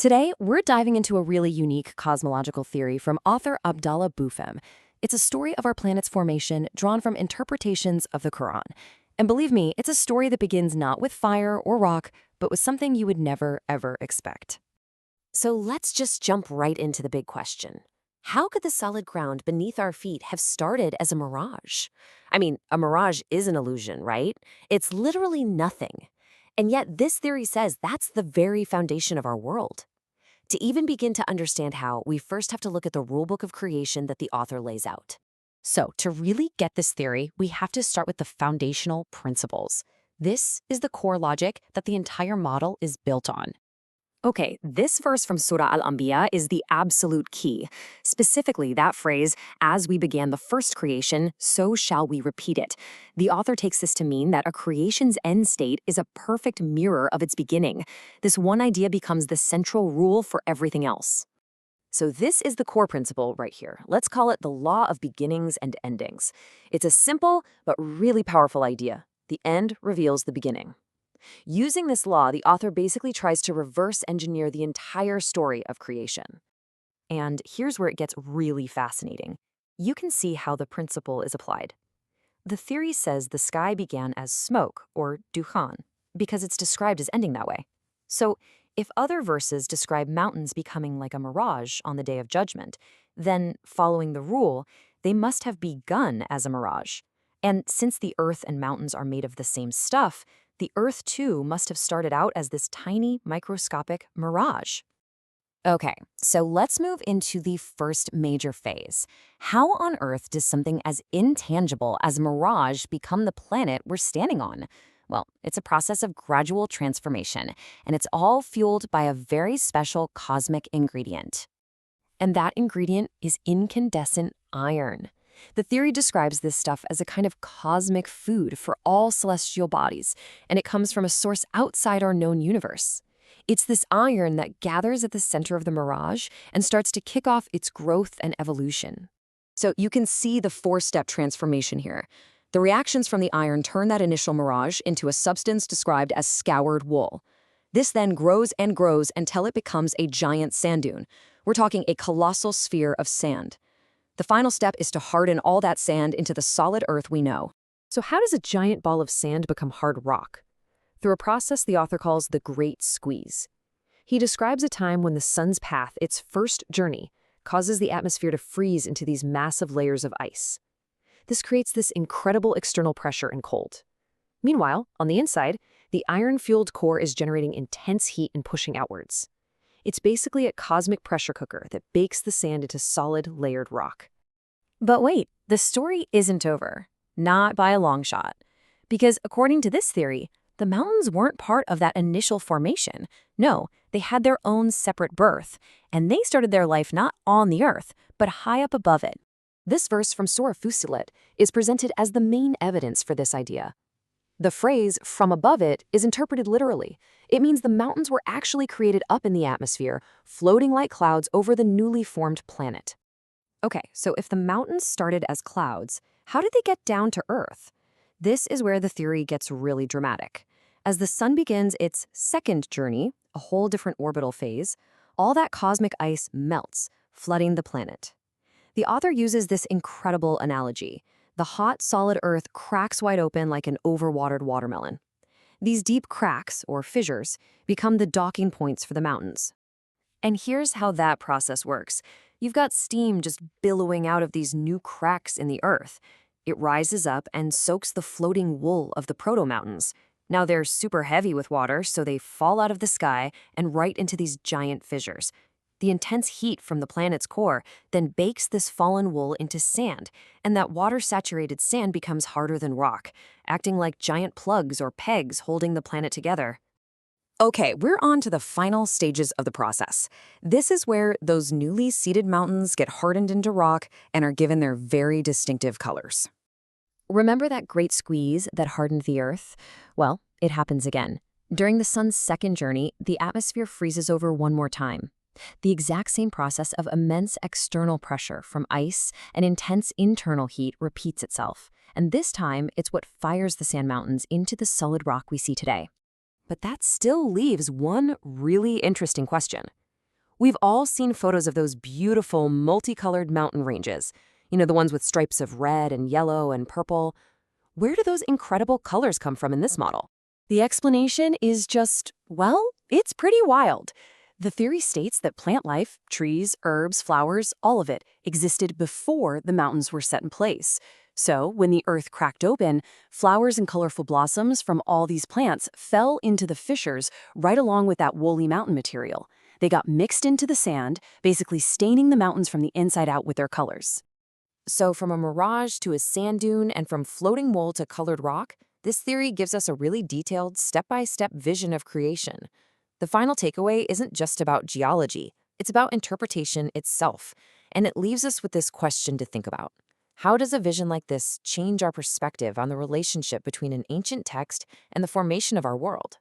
Today, we're diving into a really unique cosmological theory from author Abdallah Boufem. It's a story of our planet's formation drawn from interpretations of the Quran. And believe me, it's a story that begins not with fire or rock, but with something you would never, ever expect. So let's just jump right into the big question. How could the solid ground beneath our feet have started as a mirage? I mean, a mirage is an illusion, right? It's literally nothing. And yet this theory says that's the very foundation of our world. To even begin to understand how, we first have to look at the rulebook of creation that the author lays out. So, to really get this theory, we have to start with the foundational principles. This is the core logic that the entire model is built on. Okay, this verse from Surah Al-Anbiya is the absolute key. Specifically, that phrase, as we began the first creation, so shall we repeat it. The author takes this to mean that a creation's end state is a perfect mirror of its beginning. This one idea becomes the central rule for everything else. So this is the core principle right here. Let's call it the law of beginnings and endings. It's a simple but really powerful idea. The end reveals the beginning. Using this law, the author basically tries to reverse engineer the entire story of creation. And here's where it gets really fascinating. You can see how the principle is applied. The theory says the sky began as smoke, or dukhan, because it's described as ending that way. So, if other verses describe mountains becoming like a mirage on the Day of Judgment, then, following the rule, they must have begun as a mirage. And since the earth and mountains are made of the same stuff, the Earth, too, must have started out as this tiny, microscopic mirage. Okay, so let's move into the first major phase. How on Earth does something as intangible as a mirage become the planet we're standing on? Well, it's a process of gradual transformation, and it's all fueled by a very special cosmic ingredient. And that ingredient is incandescent iron. The theory describes this stuff as a kind of cosmic food for all celestial bodies, and it comes from a source outside our known universe. It's this iron that gathers at the center of the mirage and starts to kick off its growth and evolution. So you can see the four-step transformation here. The reactions from the iron turn that initial mirage into a substance described as scoured wool. This then grows and grows until it becomes a giant sand dune. We're talking a colossal sphere of sand. The final step is to harden all that sand into the solid earth we know. So how does a giant ball of sand become hard rock? Through a process the author calls the Great Squeeze. He describes a time when the sun's path, its first journey, causes the atmosphere to freeze into these massive layers of ice. This creates this incredible external pressure and cold. Meanwhile, on the inside, the iron-fueled core is generating intense heat and pushing outwards. It's basically a cosmic pressure cooker that bakes the sand into solid, layered rock. But wait, the story isn't over. Not by a long shot. Because according to this theory, the mountains weren't part of that initial formation. No, they had their own separate birth, and they started their life not on the earth, but high up above it. This verse from Surah Fussilat is presented as the main evidence for this idea. The phrase, from above it, is interpreted literally. It means the mountains were actually created up in the atmosphere, floating like clouds over the newly formed planet. Okay, so if the mountains started as clouds, how did they get down to Earth? This is where the theory gets really dramatic. As the sun begins its second journey, a whole different orbital phase, all that cosmic ice melts, flooding the planet. The author uses this incredible analogy. The hot, solid Earth cracks wide open like an overwatered watermelon. These deep cracks, or fissures, become the docking points for the mountains. And here's how that process works. You've got steam just billowing out of these new cracks in the Earth. It rises up and soaks the floating wool of the proto-mountains. Now they're super heavy with water, so they fall out of the sky and right into these giant fissures. The intense heat from the planet's core then bakes this fallen wool into sand, and that water-saturated sand becomes harder than rock, acting like giant plugs or pegs holding the planet together. Okay, we're on to the final stages of the process. This is where those newly seeded mountains get hardened into rock and are given their very distinctive colors. Remember that great squeeze that hardened the Earth? Well, it happens again. During the sun's second journey, the atmosphere freezes over one more time. The exact same process of immense external pressure from ice and intense internal heat repeats itself, and this time it's what fires the sand mountains into the solid rock we see today. But that still leaves one really interesting question. We've all seen photos of those beautiful, multicolored mountain ranges. The ones with stripes of red and yellow and purple. Where do those incredible colors come from in this model? The explanation is just, well, it's pretty wild. The theory states that plant life, trees, herbs, flowers, all of it, existed before the mountains were set in place. So, when the earth cracked open, flowers and colorful blossoms from all these plants fell into the fissures right along with that woolly mountain material. They got mixed into the sand, basically staining the mountains from the inside out with their colors. So, from a mirage to a sand dune and from floating wool to colored rock, this theory gives us a really detailed, step-by-step vision of creation. The final takeaway isn't just about geology, it's about interpretation itself, and it leaves us with this question to think about. How does a vision like this change our perspective on the relationship between an ancient text and the formation of our world?